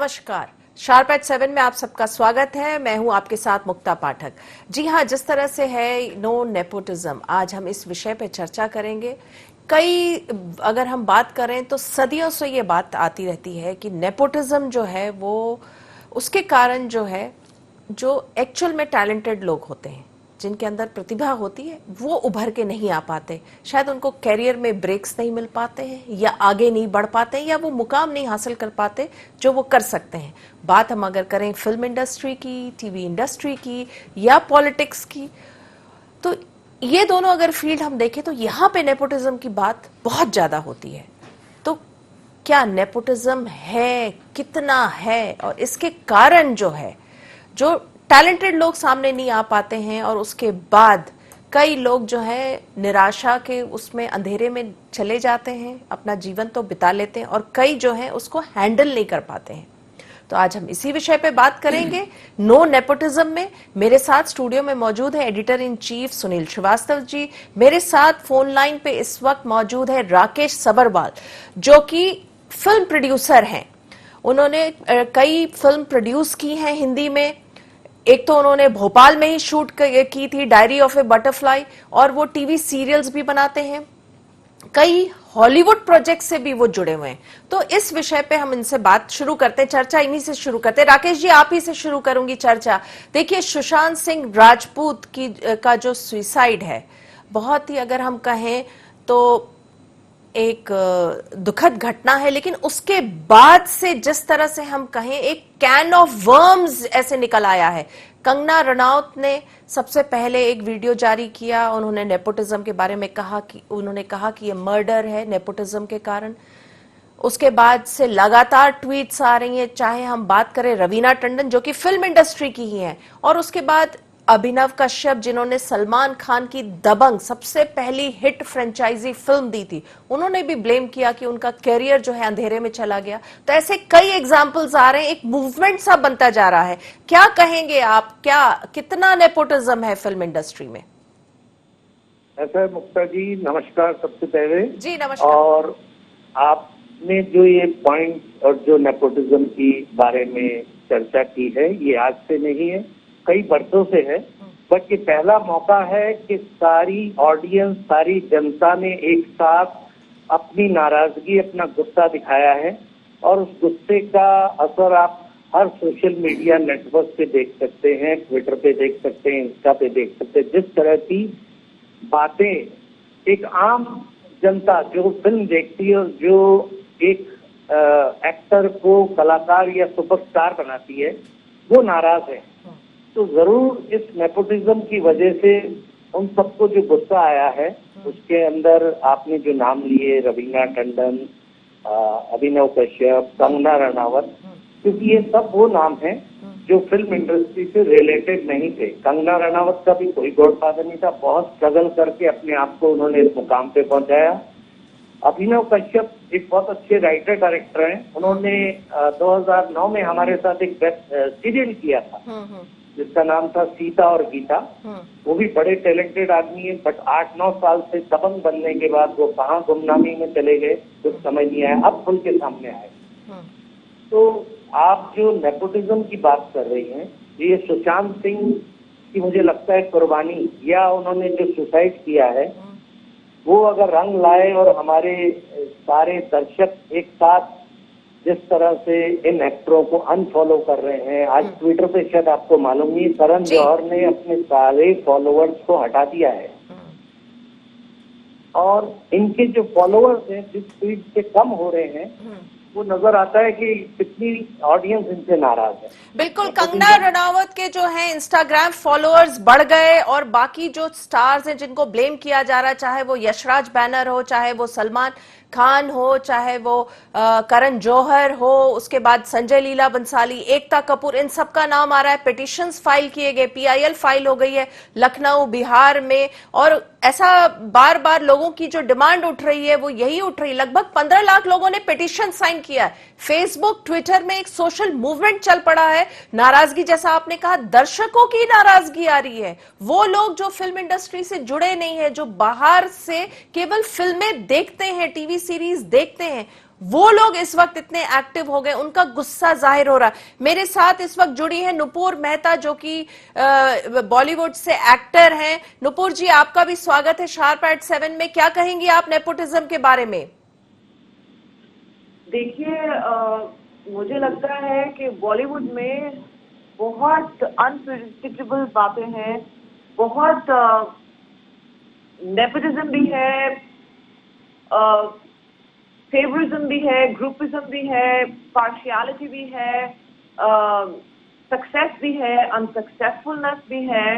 नमस्कार। Sharp eight 7 में आप सबका स्वागत है। मैं हूं आपके साथ मुक्ता पाठक। जी हां, जिस तरह से है नो नेपोटिज्म, आज हम इस विषय पे चर्चा करेंगे। अगर हम बात करें तो सदियों से ये बात आती रहती है कि नेपोटिज्म जो है वो उसके कारण जो है, जो एक्चुअल में टैलेंटेड लोग होते हैं, जिनके अंदर प्रतिभा होती है, वो उभर के नहीं आ पाते। शायद उनको कैरियर में ब्रेक्स नहीं मिल पाते हैं, या आगे नहीं बढ़ पाते हैं, या वो मुकाम नहीं हासिल कर पाते जो वो कर सकते हैं। बात हम अगर करें फिल्म इंडस्ट्री की, टीवी इंडस्ट्री की, या पॉलिटिक्स की, तो ये दोनों अगर फील्ड हम देखें तो यहां पे नेपोटिज्म की बात बहुत ज्यादा होती है। तो क्या नेपोटिज्म है, कितना है, और इसके कारण जो है, जो टैलेंटेड लोग सामने नहीं आ पाते हैं, और उसके बाद कई लोग जो है निराशा के उसमें अंधेरे में चले जाते हैं, अपना जीवन तो बिता लेते हैं, और कई जो है उसको हैंडल नहीं कर पाते हैं। तो आज हम इसी विषय पे बात करेंगे, नो नेपोटिज्म में। मेरे साथ स्टूडियो में मौजूद है editor in chief Sunil Srivastava ji. मेरे साथ फोन लाइन पे इस वक्त मौजूद है राकेश सबरवाल, जो कि फिल्म प्रोड्यूसर हैं। उन्होंने कई फिल्म प्रोड्यूस की हैं हिंदी में। एक तो उन्होंने भोपाल में ही शूट की थी डायरी ऑफ ए बटरफ्लाई, और वो टीवी सीरियल्स भी बनाते हैं। कई हॉलीवुड प्रोजेक्ट से भी वो जुड़े हुए हैं। तो इस विषय पे हम इनसे बात शुरू करते हैं, चर्चा इन्हीं से शुरू करते हैं। राकेश जी, आप ही से शुरू करूंगी चर्चा। देखिए, सुशांत सिंह राजपूत का जो सुसाइड है, बहुत ही अगर हम कहें तो एक दुखद घटना है, लेकिन उसके बाद से जिस तरह से हम कहें एक कैन ऑफ वर्म्स ऐसे निकल आया है। कंगना रनौत ने सबसे पहले एक वीडियो जारी किया, उन्होंने नेपोटिज्म के बारे में कहा कि ये मर्डर है नेपोटिज्म के कारण। उसके बाद से लगातार ट्वीट्स आ रही हैं, चाहे हम बात करें रवीना टंडन जो कि फिल्म इंडस्ट्री की ही हैं, और उसके बाद अभिनव कश्यप जिन्होंने सलमान खान की दबंग सबसे पहली हिट फ्रेंचाइजी फिल्म दी थी, उन्होंने भी ब्लेम किया कि उनका कैरियर जो है अंधेरे में चला गया। तो ऐसे कई एग्जाम्पल्स आ रहे हैं, एक मूवमेंट सा बनता जा रहा है। क्या कहेंगे आप, कितना नेपोटिज्म है फिल्म इंडस्ट्री में? ऐसा है मुक्ता जी, नमस्कार सबसे पहले जी नमस्कार। और आपने जो ये पॉइंट और जो नेपोटिज्म की बारे में चर्चा की है, ये आज से नहीं है, कई वर्षों से है। बट ये पहला मौका है कि सारी ऑडियंस, सारी जनता ने एक साथ अपनी नाराजगी, अपना गुस्सा दिखाया है, और उस गुस्से का असर आप हर सोशल मीडिया नेटवर्क पे देख सकते हैं, ट्विटर पे देख सकते हैं, इंस्टा पे देख सकते हैं। जिस तरह की बातें एक आम जनता जो फिल्म देखती है, जो एक एक्टर को कलाकार या सुपरस्टार बनाती है, वो नाराज है। तो जरूर इस नेपोटिज्म की वजह से उन सबको जो गुस्सा आया है, उसके अंदर आपने जो नाम लिए, रवीना टंडन, अभिनव कश्यप, कंगना रनावत, क्योंकि ये सब वो नाम हैं जो फिल्म इंडस्ट्री से रिलेटेड नहीं थे। कंगना रनावत का भी कोई गॉडफादर नहीं था, बहुत स्ट्रगल करके अपने आप को उन्होंने इस मुकाम पे पहुंचाया। अभिनव कश्यप एक बहुत अच्छे राइटर डायरेक्टर हैं। उन्होंने 2009 में हमारे साथ एक वेब सीरियल किया था जिसका नाम था सीता और गीता। वो भी बड़े टैलेंटेड आदमी है, बट 8-9 साल से दबंग बनने के बाद वो कहाँ गुमनामी में चले गए कुछ समझ नहीं आया, अब खुल के सामने आए। तो आप जो नेपोटिज्म की बात कर रही हैं, ये सुशांत सिंह की मुझे लगता है कुर्बानी, या उन्होंने जो सुसाइड किया है, वो अगर रंग लाए और हमारे सारे दर्शक एक साथ जिस तरह से इन एक्टरों को अनफॉलो कर रहे हैं, आज ट्विटर पे शायद आपको मालूम नहीं, करण जौहर ने अपने सारे फॉलोअर्स को हटा दिया है, और इनके जो फॉलोअर्स हैं जिस स्पीड से कम हो रहे हैं, वो नजर आता है कि कितनी ऑडियंस इनसे नाराज है। बिल्कुल, कंगना रनावत के जो है इंस्टाग्राम फॉलोअर्स बढ़ गए, और बाकी जो स्टार्स हैं जिनको ब्लेम किया जा रहा है, चाहे वो यशराज बैनर हो, चाहे वो सलमान खान हो, चाहे वो करण जौहर हो, उसके बाद संजय लीला बंसाली, एकता कपूर, इन सब का नाम आ रहा है। पिटिशंस फाइल किए गए, PIL फाइल हो गई है लखनऊ बिहार में, और ऐसा बार बार लोगों की जो डिमांड उठ रही है वो यही उठ रही है। लगभग 15 लाख लोगों ने पिटिशन साइन किया है। फेसबुक, ट्विटर में एक सोशल मूवमेंट चल पड़ा है। नाराजगी, जैसा आपने कहा, दर्शकों की नाराजगी आ रही है। वो लोग जो फिल्म इंडस्ट्री से जुड़े नहीं है, जो बाहर से केवल फिल्में देखते हैं, टीवी सीरीज देखते हैं, वो लोग इस वक्त इतने एक्टिव हो गए, उनका गुस्सा जाहिर हो रहा है। मेरे साथ इस वक्त जुड़ी है नुपुर मेहता, जो कि बॉलीवुड से एक्टर हैं। नुपुर जी, आपका भी स्वागत है शार्प एट 7 में। क्या कहेंगी आप नेपोटिज्म के बारे में? देखिए, मुझे लगता है कि बॉलीवुड में बहुत अनप्रिडिक्टेबल बातें हैं, बहुत नेपोटिज्म भी है, फेवरिज्म भी है, ग्रुपिज्म भी है, पार्शियलिटी भी है, सक्सेस भी है, अनसक्सेसफुलनेस भी है,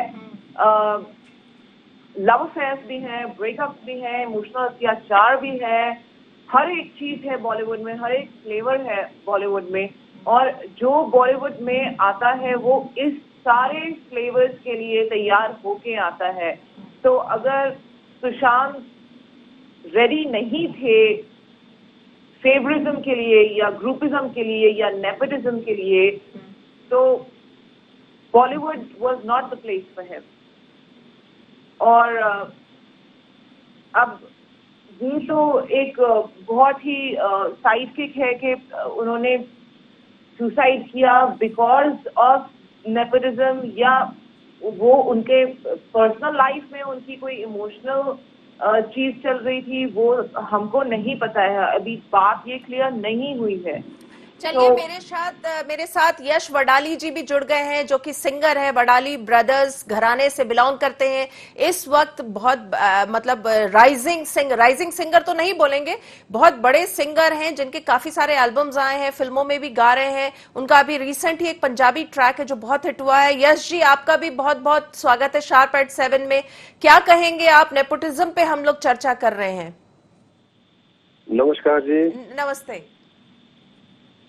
लव अफेयर्स भी है, ब्रेकअप्स भी है, इमोशनल अत्याचार भी है। हर एक चीज है बॉलीवुड में, हर एक फ्लेवर है बॉलीवुड में, और जो बॉलीवुड में आता है वो इस सारे फ्लेवर्स के लिए तैयार होके आता है। तो अगर सुशांत रेडी नहीं थे फेवरिज्म के लिए या ग्रुपिज्म के लिए या नेपोटिज्म के लिए, तो Bollywood was not the place for him. और अब ये तो एक बहुत ही साइड किक है कि उन्होंने सुसाइड किया बिकॉज ऑफ नेपोटिज्म, या वो उनके पर्सनल लाइफ में उनकी कोई इमोशनल चीज चल रही थी, वो हमको नहीं पता है। अभी बात ये क्लियर नहीं हुई है। चलिए, मेरे साथ यश वडाली जी भी जुड़ गए हैं, जो कि सिंगर है, वडाली ब्रदर्स घराने से बिलोंग करते हैं। इस वक्त बहुत मतलब राइजिंग सिंगर तो नहीं बोलेंगे, बहुत बड़े सिंगर हैं, जिनके काफी सारे एल्बम्स आए हैं, फिल्मों में भी गा रहे हैं। उनका अभी रिसेंट ही एक पंजाबी ट्रैक है जो बहुत हिट हुआ है। यश जी, आपका भी बहुत बहुत स्वागत है शार्प एट 7 में। क्या कहेंगे आप? नेपोटिज्म पे हम लोग चर्चा कर रहे हैं। नमस्कार जी। नमस्ते।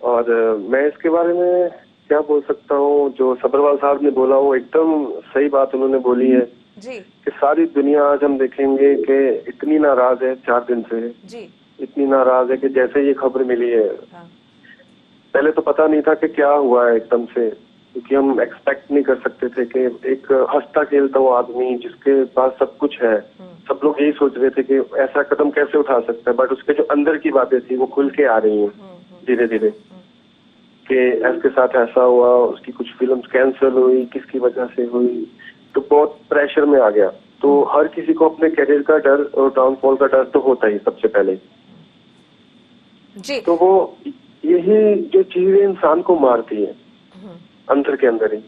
और मैं इसके बारे में क्या बोल सकता हूँ, जो सब्रवाल साहब ने बोला वो एकदम सही बात उन्होंने बोली है जी। कि सारी दुनिया आज हम देखेंगे कि इतनी नाराज है 4 दिन से जी। इतनी नाराज है कि जैसे ये खबर मिली है, हाँ। पहले तो पता नहीं था कि क्या हुआ है एकदम से, क्योंकि हम एक्सपेक्ट नहीं कर सकते थे कि एक हंसता खेलता वो आदमी जिसके पास सब कुछ है, सब लोग यही सोच रहे थे कि ऐसा कदम कैसे उठा सकता है, बट उसके जो अंदर की बातें थी वो खुल के आ रही हैं धीरे धीरे कि इसके साथ ऐसा हुआ, उसकी कुछ फिल्म्स कैंसिल हुई, किसकी वजह से हुई, तो बहुत प्रेशर में आ गया। तो हर किसी को अपने करियर का डर और डाउनफॉल का डर तो होता ही सबसे पहले जी। तो वो यही जो चीजें इंसान को मारती है अंदर के अंदर ही,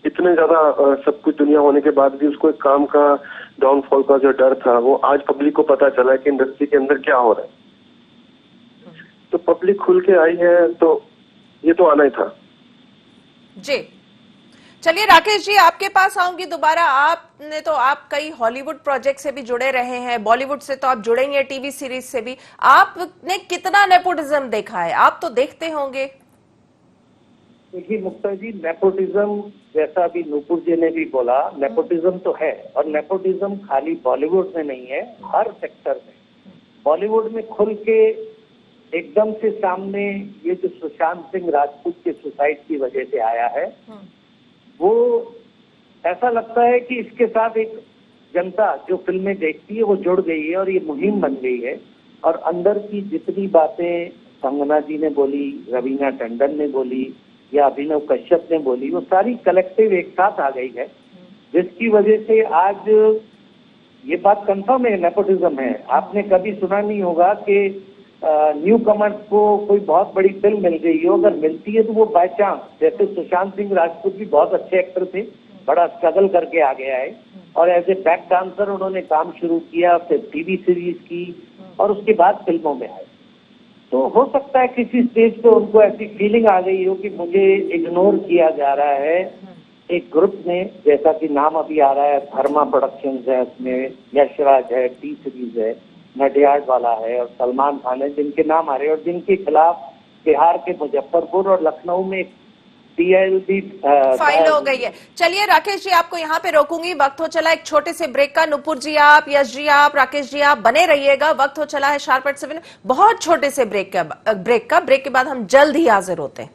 इतने ज्यादा सब कुछ दुनिया होने के बाद भी उसको एक काम का डाउनफॉल का जो डर था वो आज पब्लिक को पता चला कि इंडस्ट्री के अंदर क्या हो रहा है, तो पब्लिक खुल के आई है, तो ये तो आना ही था। जी। चलिए राकेश जी, आपके पास आऊंगी दोबारा। आप कई हॉलीवुड प्रोजेक्ट से भी जुड़े रहे हैं, बॉलीवुड से तो आप जुड़े ही हैं, टीवी सीरीज से भी। आपने कितना नेपोटिज्म देखा है? आप तो देखते होंगे। देखिए मुक्ता जी, नेपोटिज्म जैसा अभी नूपुर जी ने भी बोला, नेपोटिज्म तो है, और नेपोटिज्म खाली बॉलीवुड में नहीं है, हर सेक्टर में। बॉलीवुड में खुल के एकदम से सामने ये जो सुशांत सिंह राजपूत के सुसाइड की वजह से आया है, वो ऐसा लगता है कि इसके साथ एक जनता जो फिल्में देखती है वो जुड़ गई है और ये मुहिम बन गई है। और अंदर की जितनी बातें कंगना जी ने बोली, रवीना टंडन ने बोली या अभिनव कश्यप ने बोली, वो सारी कलेक्टिव एक साथ आ गई है, जिसकी वजह से आज ये बात कंफर्म है, नेपोटिज्म है। आपने कभी सुना नहीं होगा कि न्यू कमर्स को कोई बहुत बड़ी फिल्म मिल गई हो, अगर मिलती है तो वो बाय चांस, जैसे सुशांत सिंह राजपूत भी बहुत अच्छे एक्टर थे, बड़ा स्ट्रगल करके आ गया है, और एज ए बैक डांसर उन्होंने काम शुरू किया, फिर टीवी सीरीज की और उसके बाद फिल्मों में आए। तो हो सकता है किसी स्टेज पे उनको ऐसी फीलिंग आ गई हो कि मुझे इग्नोर किया जा रहा है एक ग्रुप में, जैसा कि नाम अभी आ रहा है धर्मा प्रोडक्शंस है, उसमें यशराज है, टी सीरीज है, नडियाड वाला है और सलमान खान है, जिनके नाम आ रहे हैं और जिनके खिलाफ बिहार के मुजफ्फरपुर और लखनऊ में TLB फाइल हो गई है। चलिए राकेश जी, आपको यहाँ पे रोकूंगी, वक्त हो चला एक छोटे से ब्रेक का। नुपुर जी आप, यश जी आप, राकेश जी आप बने रहिएगा, वक्त हो चला है शार्प एट 7 बहुत छोटे से ब्रेक के बाद हम जल्द ही हाजिर होते हैं।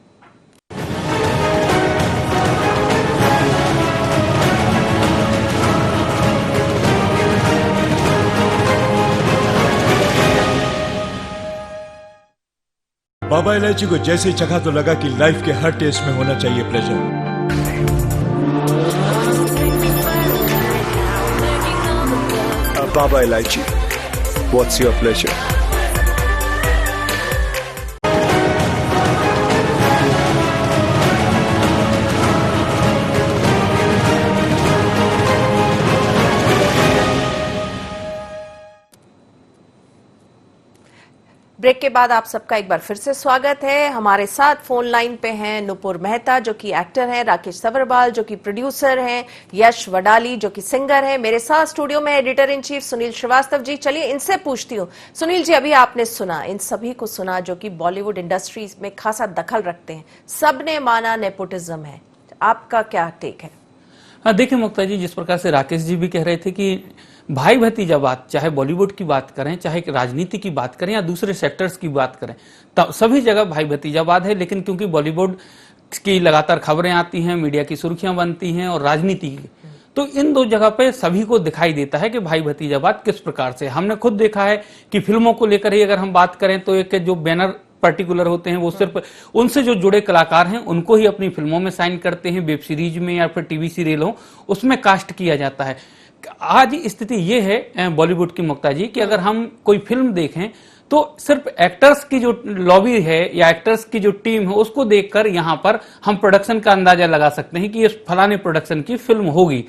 बाबा इलायची को जैसे चखा तो लगा कि लाइफ के हर टेस्ट में होना चाहिए प्लेजर। बाबा इलायची, व्हाट्स योर प्लेजर? ब्रेक के बाद आप सबका एक बार फिर से स्वागत है। हमारे साथ फोन लाइन पे हैं नुपुर मेहता जो कि एक्टर हैं, राकेश सवरवाल जो कि प्रोड्यूसर हैं, यश वडाली जो कि सिंगर हैं। मेरे साथ स्टूडियो में editor in chief Sunil Srivastava ji. चलिए इनसे पूछती हूँ। सुनील जी, अभी आपने सुना, इन सभी को सुना जो कि बॉलीवुड इंडस्ट्री में खासा दखल रखते हैं, सबने माना नेपोटिज्म है, आपका क्या टेक है? हाँ, देखिए मुक्ता जी, जिस प्रकार से राकेश जी भी कह रहे थे कि भाई भतीजा बात, चाहे बॉलीवुड की बात करें, चाहे राजनीति की बात करें या दूसरे सेक्टर्स की बात करें, तो सभी जगह भाई भतीजावाद है। लेकिन क्योंकि बॉलीवुड की लगातार खबरें आती हैं, मीडिया की सुर्खियां बनती हैं और राजनीति की, तो इन दो जगह पे सभी को दिखाई देता है कि भाई भतीजावाद किस प्रकार से। हमने खुद देखा है कि फिल्मों को लेकर ही अगर हम बात करें तो एक जो बैनर पर्टिकुलर होते हैं वो सिर्फ उनसे जो जुड़े कलाकार हैं उनको ही अपनी फिल्मों में साइन करते हैं, वेब सीरीज में या फिर टीवी सीरियल हो उसमें कास्ट किया जाता है। आज स्थिति ये है बॉलीवुड की मुक्ता जी कि अगर हम कोई फिल्म देखें तो सिर्फ एक्टर्स की जो लॉबी है या एक्टर्स की जो टीम है उसको देखकर यहां पर हम प्रोडक्शन का अंदाजा लगा सकते हैं कि ये फलाने प्रोडक्शन की फिल्म होगी।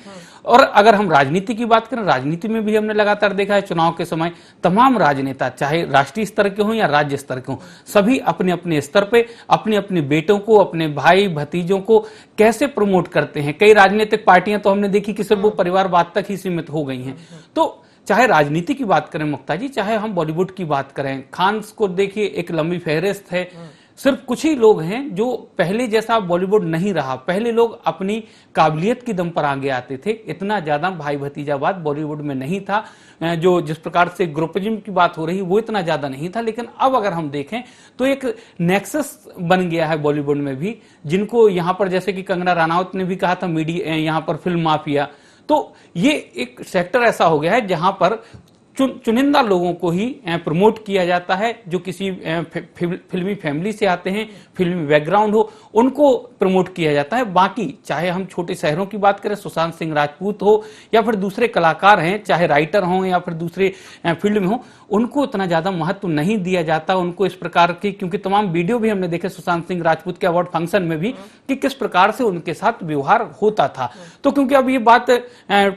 और अगर हम राजनीति की बात करें, राजनीति में भी हमने लगातार देखा है चुनाव के समय तमाम राजनेता, चाहे राष्ट्रीय स्तर के हों या राज्य स्तर के हों, सभी अपने अपने स्तर पे अपने अपने बेटों को, अपने भाई भतीजों को कैसे प्रमोट करते हैं। कई राजनीतिक पार्टियां तो हमने देखी कि सिर्फ वो परिवारवाद तक ही सीमित हो गई हैं। तो चाहे राजनीति की बात करें मुक्ता जी, चाहे हम बॉलीवुड की बात करें, खान्स को देखिए, एक लंबी फहरिस्त है। सिर्फ कुछ ही लोग हैं जो पहले जैसा बॉलीवुड नहीं रहा। पहले लोग अपनी काबिलियत की दम पर आगे आते थे, इतना ज्यादा भाई भतीजावाद बॉलीवुड में नहीं था। जो जिस प्रकार से ग्रुपिज्म की बात हो रही वो इतना ज्यादा नहीं था। लेकिन अब अगर हम देखें तो एक नेक्सस बन गया है बॉलीवुड में भी, जिनको यहाँ पर, जैसे कि कंगना रनावत ने भी कहा था, मीडिया यहाँ पर फिल्म माफिया, तो ये एक सेक्टर ऐसा हो गया है जहां पर चुनिंदा लोगों को ही प्रमोट किया जाता है, जो किसी फिल्मी फैमिली से आते हैं, फिल्मी बैकग्राउंड हो, उनको प्रमोट किया जाता है। बाकी चाहे हम छोटे शहरों की बात करें, सुशांत सिंह राजपूत हो या फिर दूसरे कलाकार हैं, चाहे राइटर हों या फिर दूसरे फील्ड में हो, उनको इतना ज्यादा महत्व नहीं दिया जाता। उनको इस प्रकार की, क्योंकि तमाम वीडियो भी हमने देखे सुशांत सिंह राजपूत के अवार्ड फंक्शन में भी कि किस प्रकार से उनके साथ व्यवहार होता था। तो क्योंकि अब ये बात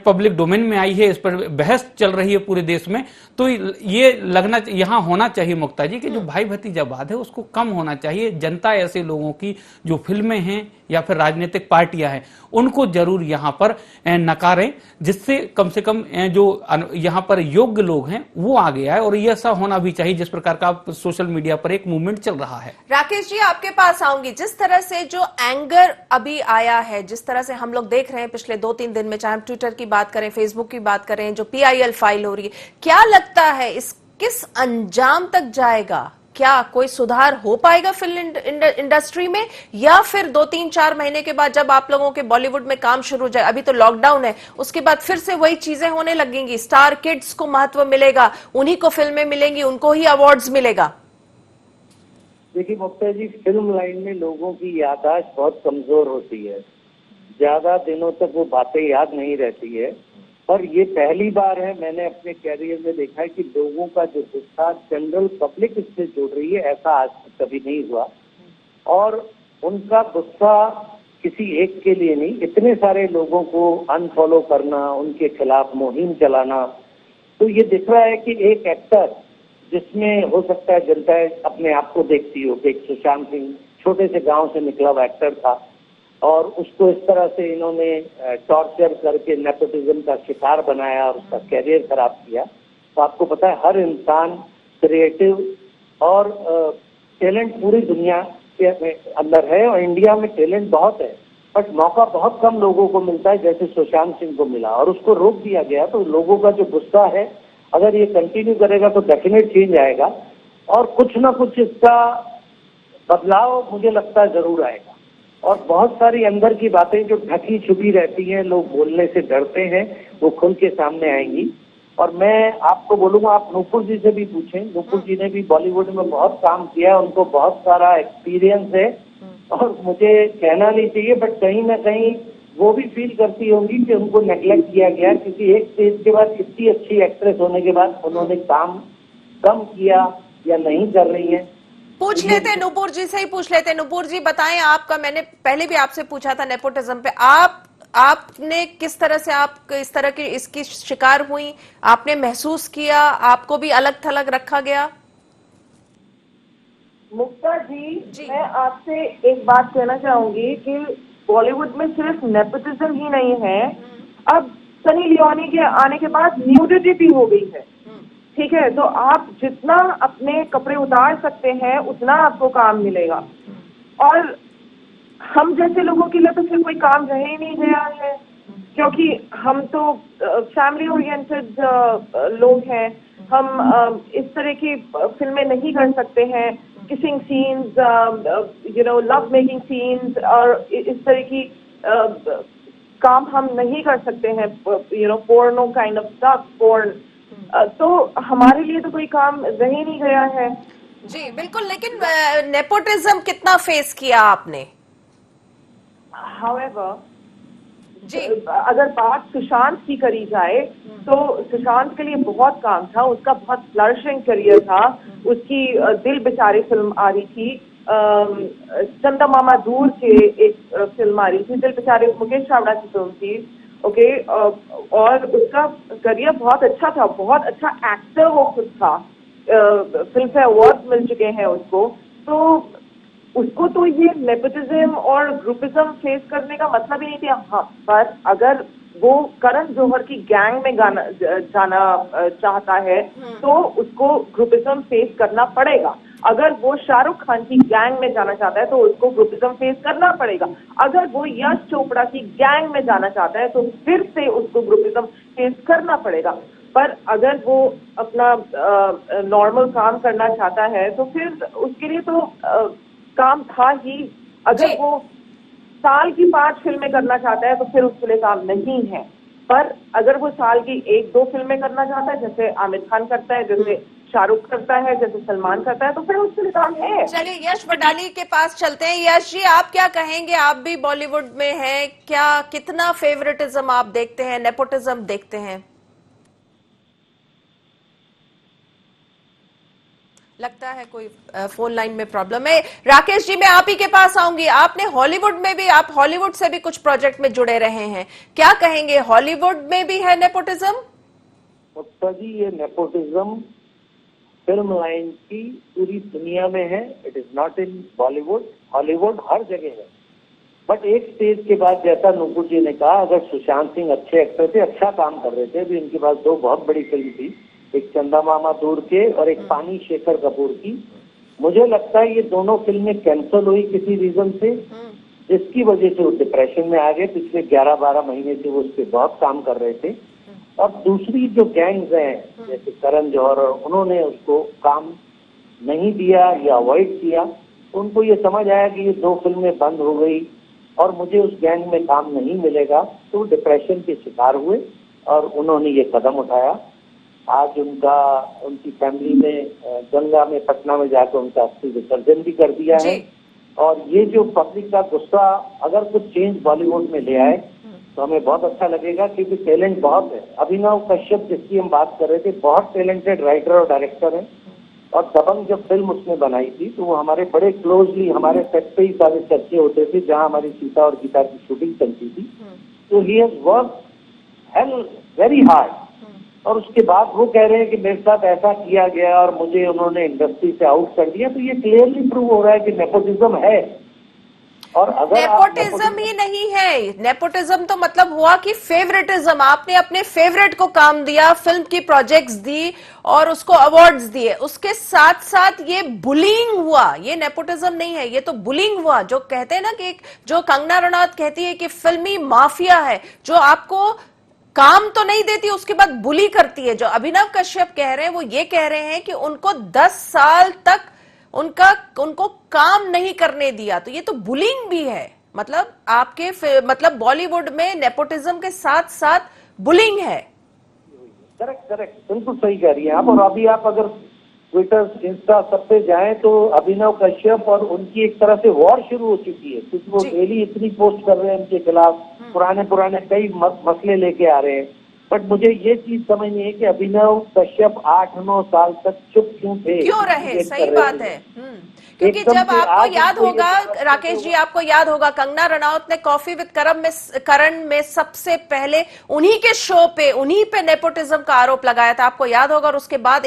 पब्लिक डोमेन में आई है, इस पर बहस चल रही है पूरे देश में, तो ये लगना यहां होना चाहिए मुक्ता जी कि जो भाई भतीजावाद है उसको कम होना चाहिए। जनता ऐसे लोगों की जो फिल्में हैं या फिर राजनीतिक पार्टियां हैं उनको जरूर यहां पर नकारें, जिससे कम से कम जो यहां पर योग्य लोग हैं वो आगे आए। और ये ऐसा होना भी चाहिए जिस प्रकार का सोशल मीडिया पर एक मूवमेंट चल रहा है। राकेश जी, आपके पास आऊंगी। जिस तरह से जो एंगर अभी आया है, जिस तरह से हम लोग देख रहे हैं पिछले 2-3 दिन में, चाहे हम ट्विटर की बात करें, फेसबुक की बात करें, जो PIL फाइल हो रही है, क्या लगता है इस किस अंजाम तक जाएगा? क्या कोई सुधार हो पाएगा फिल्म इंडस्ट्री में, या फिर 2-3-4 महीने के बाद जब आप लोगों के बॉलीवुड में काम शुरू हो जाए, अभी तो लॉकडाउन है, उसके बाद फिर से वही चीजें होने लगेंगी, स्टार किड्स को महत्व मिलेगा, उन्हीं को फिल्में मिलेंगी, उनको ही अवार्ड्स मिलेगा? देखिए मुक्ता जी, फिल्म लाइन में लोगों की याददाश्त बहुत कमजोर होती है, ज्यादा दिनों तक वो बातें याद नहीं रहती है। और ये पहली बार है मैंने अपने कैरियर में देखा है कि लोगों का जो गुस्सा जनरल पब्लिक इससे जुड़ रही है, ऐसा आज तक कभी नहीं हुआ। और उनका गुस्सा किसी एक के लिए नहीं, इतने सारे लोगों को अनफॉलो करना, उनके खिलाफ मुहिम चलाना, तो ये दिख रहा है कि एक एक्टर जिसमें हो सकता है जनता अपने आप को देखती हो कि एक सुशांत सिंह छोटे से गांव से निकला हुआ एक्टर था और उसको इस तरह से इन्होंने टॉर्चर करके नेपोटिज्म का शिकार बनाया और उसका कैरियर खराब किया। तो आपको पता है हर इंसान क्रिएटिव और टैलेंट पूरी दुनिया के अंदर है और इंडिया में टैलेंट बहुत है, बट मौका बहुत कम लोगों को मिलता है जैसे सुशांत सिंह को मिला और उसको रोक दिया गया। तो लोगों का जो गुस्सा है, अगर ये कंटिन्यू करेगा तो डेफिनेट चेंज आएगा और कुछ ना कुछ इसका बदलाव मुझे लगता है जरूर आएगा। और बहुत सारी अंदर की बातें जो ढकी छुपी रहती हैं, लोग बोलने से डरते हैं, वो खुल के सामने आएंगी। और मैं आपको बोलूंगा, आप नूपुर जी से भी पूछें, नूपुर जी ने भी बॉलीवुड में बहुत काम किया है, उनको बहुत सारा एक्सपीरियंस है और मुझे कहना नहीं चाहिए बट कहीं ना कहीं वो भी फील करती होंगी कि उनको नेग्लेक्ट किया गया, क्योंकि एक स्टेज के बाद इतनी अच्छी एक्ट्रेस होने के बाद उन्होंने काम कम किया या नहीं कर रही हैं। पूछ लेते हैं, नूपुर जी से ही पूछ लेते हैं। नूपुर जी बताएं, आपका मैंने पहले भी आपसे पूछा था नेपोटिज्म पे, आपने किस तरह से आप इस तरह की इसकी शिकार हुई, आपने महसूस किया, आपको भी अलग थलग रखा गया? मुक्ता जी, मैं आपसे एक बात कहना चाहूंगी कि बॉलीवुड में सिर्फ नेपोटिज्म ही नहीं है, अब सनी लियोनी के आने के बाद न्यूडिटी भी हो गई है। ठीक है, तो आप जितना अपने कपड़े उतार सकते हैं उतना आपको काम मिलेगा, और हम जैसे लोगों के लिए तो फिर कोई काम रह ही नहीं गया है, क्योंकि हम तो फैमिली ओरिएंटेड लोग हैं। हम इस तरह की फिल्में नहीं कर सकते हैं, kissing scenes, love making scenes और इस तरह की काम हम नहीं कर सकते हैं, porno kind of stuff, porn. तो हमारे लिए तो कोई काम रह ही नहीं गया है। जी बिल्कुल, लेकिन नेपोटिज्म कितना फेस किया आपने? However, जी अगर बात सुशांत की करी जाए तो सुशांत के लिए बहुत काम था, उसका बहुत फ्लरिशिंग करियर था। उसकी दिल बेचारे फिल्म आ रही थी, चंदा मामा दूर से एक फिल्म आ रही थी, दिल बेचारे मुकेश चावड़ा की फिल्म थी। ओके, और उसका करियर बहुत अच्छा था, बहुत अच्छा एक्टर वो खुद था, फिल्म फेयर अवार्ड मिल चुके हैं उसको। तो उसको तो ये नेपोटिज्म और ग्रुपिज्म फेस करने का मतलब ही नहीं था। हाँ, पर अगर वो करण जौहर की गैंग में जाना चाहता है तो उसको ग्रुपिज्म फेस करना पड़ेगा। अगर वो शाहरुख खान की गैंग में जाना चाहता है तो उसको ग्रुपिज्म फेस करना पड़ेगा। अगर वो यश चोपड़ा की गैंग में जाना चाहता है तो फिर से उसको ग्रुपिज्म फेस करना पड़ेगा। पर अगर वो अपना नॉर्मल काम करना चाहता है तो फिर उसके लिए तो काम था ही। अगर वो साल की 5 फिल्में करना चाहता है तो फिर उसके लिए काम नहीं है। पर अगर वो साल की 1-2 फिल्में करना चाहता है, जैसे आमिर खान करता है, जैसे शाहरुख करता है, जैसे सलमान करता है, तो फिर उसके लिए काम है। चलिए यश वडाली के पास चलते हैं। यश जी, आप क्या कहेंगे? आप भी बॉलीवुड में हैं, क्या कितना फेवरेटिज्म आप देखते हैं, नेपोटिज्म देखते हैं? लगता है कोई फोन लाइन में प्रॉब्लम है। राकेश जी, मैं आप ही के पास आऊंगी। आपने हॉलीवुड में भी, आप हॉलीवुड से भी कुछ प्रोजेक्ट में जुड़े रहे हैं, क्या कहेंगे, हॉलीवुड में भी है नेपोटिज्म? मुक्ता जी, ये नेपोटिज्म फिल्म लाइन की पूरी दुनिया में है, it is not in Bollywood. Hollywood हर जगह है, बट एक स्टेज के बाद, जैसा नूपुर जी ने कहा, अगर सुशांत सिंह अच्छे एक्टर थे, अच्छा काम कर रहे थे, अभी इनके पास 2 बहुत बड़ी फिल्म थी, एक चंदा मामा दूर के और एक पानी शेखर कपूर की। मुझे लगता है ये दोनों फिल्में कैंसिल हुई किसी रीजन से, जिसकी वजह से वो डिप्रेशन में आ गए। पिछले 11-12 महीने से वो उस पर बहुत काम कर रहे थे। और दूसरी जो गैंग्स हैं जैसे करण जौहर, उन्होंने उसको काम नहीं दिया या अवॉइड किया। तो उनको ये समझ आया कि ये 2 फिल्में बंद हो गई और मुझे उस गैंग में काम नहीं मिलेगा, तो डिप्रेशन के शिकार हुए और उन्होंने ये कदम उठाया। आज उनकी फैमिली ने गंगा में, पटना में जाकर उनका अस्थि विसर्जन भी कर दिया है। और ये जो पब्लिक का गुस्सा अगर कुछ चेंज बॉलीवुड में ले आए तो हमें बहुत अच्छा लगेगा, क्योंकि टैलेंट बहुत है। अभिनव कश्यप, जिसकी हम बात कर रहे थे, बहुत टैलेंटेड राइटर और डायरेक्टर है। और दबंग जब फिल्म उसने बनाई थी तो वो हमारे बड़े क्लोजली हमारे सेट पे ही सारे चर्चे होते थे, जहाँ हमारी सीता और गीता की शूटिंग चलती थी। तो he has work very hard. और उसके बाद वो कह रहे हैं कि मेरे साथ ऐसा किया गया और मुझे उन्होंने इंडस्ट्री से आउट कर दिया, तो ये क्लियरली प्रूव हो रहा है कि नेपोटिज्म है। और अगर नेपोटिज्म ही नहीं है, नेपोटिज्म तो मतलब हुआ कि फेवरेटिज्म। आपने अपने फेवरेट को काम दिया, फिल्म की प्रोजेक्ट्स दी और उसको अवार्ड्स दिए, उसके साथ साथ ये बुलिंग हुआ। ये नेपोटिज्म नहीं है, ये तो बुलिंग हुआ। जो कहते हैं ना कि जो कंगना रनौत कहती है कि फिल्मी माफिया है, जो आपको काम तो नहीं देती, उसके बाद बुली करती है। जो अभिनव कश्यप कह रहे हैं, वो ये कह रहे हैं कि उनको 10 साल तक उनको काम नहीं करने दिया। तो ये तो बुलिंग भी है। मतलब आपके मतलब बॉलीवुड में नेपोटिज्म के साथ साथ बुलिंग है। करेक्ट बिल्कुल सही कह रही हैं आप। और अभी आप अगर ट्विटर, इंस्टा सब पे जाएं तो अभिनव कश्यप और उनकी एक तरह से वॉर शुरू हो चुकी है, क्योंकि वो डेली इतनी पोस्ट कर रहे हैं उनके खिलाफ, पुराने कई मसले लेके आ रहे हैं। बट मुझे ये चीज समझ नहीं है कि अभिनव कश्यप 8-9 साल तक चुप क्यों थे, क्यों रहे? सही बात है। क्योंकि जब आपको याद होगा राकेश जी, आपको याद होगा कंगना रनौत ने कॉफी विद करण में सबसे पहले उन्हीं के शो पे, उन्हीं पे नेपोटिज्म का आरोप लगाया था, आपको याद होगा। और उसके बाद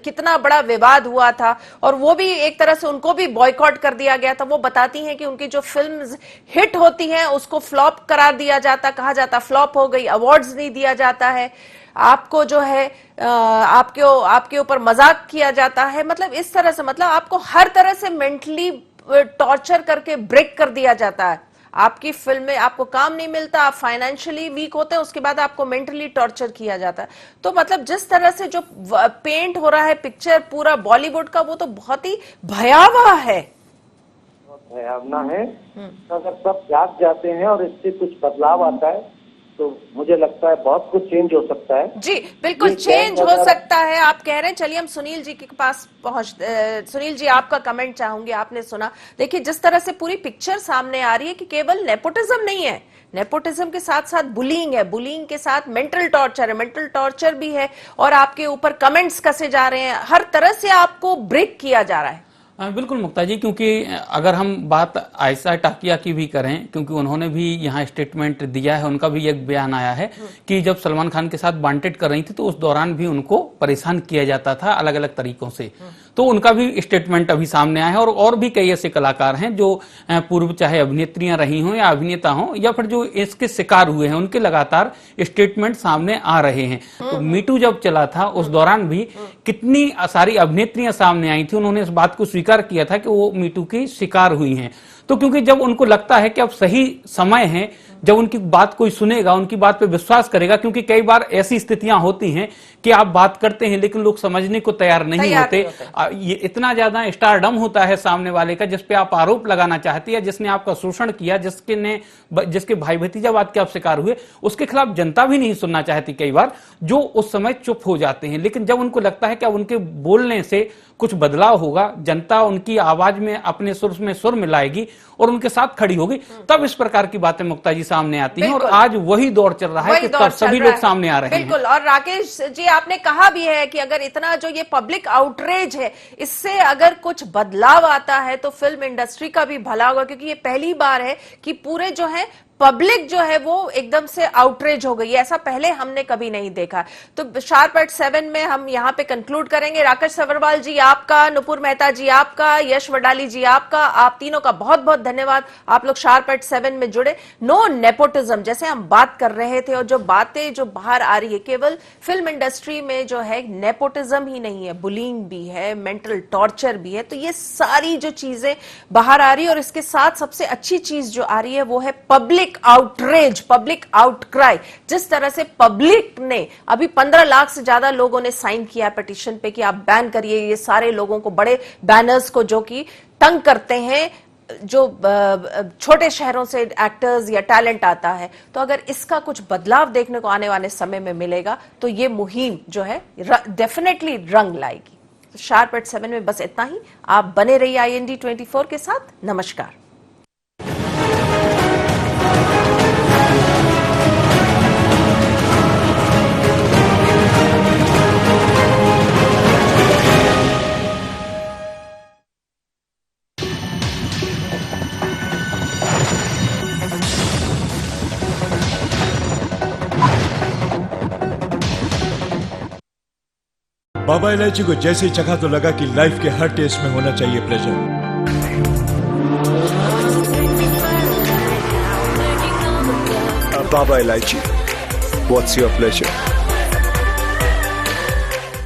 कितना बड़ा विवाद हुआ था और वो भी एक तरह से उनको भी बॉयकॉट कर दिया गया था। वो बताती हैं कि उनकी जो फिल्म्स हिट होती हैं उसको फ्लॉप करार दिया जाता, कहा जाता फ्लॉप हो गई, अवार्ड्स नहीं दिया जाता है, आपको जो है आपके ऊपर मजाक किया जाता है। मतलब इस तरह से, मतलब आपको हर तरह से मेंटली टॉर्चर करके ब्रेक कर दिया जाता है। आपकी फिल्म में आपको काम नहीं मिलता, आप फाइनेंशियली वीक होते हैं, उसके बाद आपको मेंटली टॉर्चर किया जाता है। तो मतलब जिस तरह से जो पेंट हो रहा है पिक्चर पूरा बॉलीवुड का, वो तो बहुत ही भयावह है। भयावना है। अगर सब जाग जाते हैं और इससे कुछ बदलाव आता है तो मुझे लगता है बहुत कुछ चेंज हो सकता है। जी बिल्कुल चेंज हो सकता है, आप कह रहे हैं। चलिए हम सुनील जी के पास सुनील जी आपका कमेंट चाहूंगी। आपने सुना, देखिए जिस तरह से पूरी पिक्चर सामने आ रही है कि केवल नेपोटिज्म नहीं है, नेपोटिज्म के साथ साथ बुलिंग है, बुलिंग के साथ मेंटल टॉर्चर है, मेंटल टॉर्चर भी है, और आपके ऊपर कमेंट्स कसे जा रहे हैं, हर तरह से आपको ब्रेक किया जा रहा है। बिल्कुल मुक्ता जी, क्योंकि अगर हम बात आयशा टाकिया की भी करें, क्योंकि उन्होंने भी यहाँ स्टेटमेंट दिया है, उनका भी एक बयान आया है कि जब सलमान खान के साथ वांटेड कर रही थी तो उस दौरान भी उनको परेशान किया जाता था अलग अलग तरीकों से। तो उनका भी स्टेटमेंट अभी सामने आया है। और भी कई ऐसे कलाकार हैं जो पूर्व चाहे अभिनेत्रियां रही हों या अभिनेता हों या फिर जो इसके शिकार हुए हैं, उनके लगातार स्टेटमेंट सामने आ रहे हैं। तो मीटू जब चला था उस दौरान भी कितनी सारी अभिनेत्रियां सामने आई थी, उन्होंने इस बात को स्वीकार किया था कि वो मीटू की शिकार हुई हैं। तो क्योंकि जब उनको लगता है कि अब सही समय है, जब उनकी बात कोई सुनेगा, उनकी बात पे विश्वास करेगा, क्योंकि कई बार ऐसी स्थितियां होती हैं कि आप बात करते हैं लेकिन लोग समझने को तैयार नहीं होते। ये इतना ज्यादा स्टारडम होता है सामने वाले का, जिसपे आप आरोप लगाना चाहते हैं, जिसने आपका शोषण किया, जिसके भाई भतीजावाद के आप शिकार हुए, उसके खिलाफ जनता भी नहीं सुनना चाहती कई बार, जो उस समय चुप हो जाते हैं। लेकिन जब उनको लगता है कि अब उनके बोलने से कुछ बदलाव होगा, जनता उनकी आवाज में अपने सुर में सुर मिलाएगी और उनके साथ खड़ी होगी, तब इस प्रकार की बातें मुक्ता जी सामने आती हैं। और आज वही दौर चल रहा है कि तब सभी लोग सामने आ रहे हैं। बिल्कुल। और राकेश जी आपने कहा भी है कि अगर इतना जो ये पब्लिक आउटरेज है, इससे अगर कुछ बदलाव आता है तो फिल्म इंडस्ट्री का भी भला होगा, क्योंकि ये पहली बार है कि पूरे जो है पब्लिक जो है वो एकदम से आउटरेज हो गई है। ऐसा पहले हमने कभी नहीं देखा। तो शार्प एट 7 में हम यहाँ पे कंक्लूड करेंगे। राकेश सवर्वाल जी आपका, नुपुर मेहता जी आपका, यश वडाली जी आपका, आप तीनों का बहुत बहुत धन्यवाद। आप लोग शार्प एट 7 में जुड़े। नो नेपोटिज्म जैसे हम बात कर रहे थे, और जो बातें जो बाहर आ रही है, केवल फिल्म इंडस्ट्री में जो है नेपोटिज्म ही नहीं है, बुलिंग भी है, मेंटल टॉर्चर भी है। तो ये सारी जो चीजें बाहर आ रही है, और इसके साथ सबसे अच्छी चीज जो आ रही है वो है पब्लिक आउटरेज, पब्लिक आउटक्राई। जिस तरह से पब्लिक ने अभी 15 लाख से ज्यादा लोगों ने साइन किया पिटीशन पे कि आप बैन करिए ये सारे लोगों को, बड़े बैनर्स को जो कि तंग करते हैं जो छोटे शहरों से एक्टर्स या टैलेंट आता है। तो अगर इसका कुछ बदलाव देखने को आने वाले समय में मिलेगा तो ये मुहिम जो है डेफिनेटली रंग लाएगी। शार्प एट 7 में बस इतना ही। आप बने रहिए IND 24 के साथ। नमस्कार। बाबा इलायची को जैसे ही चखा तो लगा कि लाइफ के हर टेस्ट में होना चाहिए pleasure. Baba Ilaichi, what's your pleasure?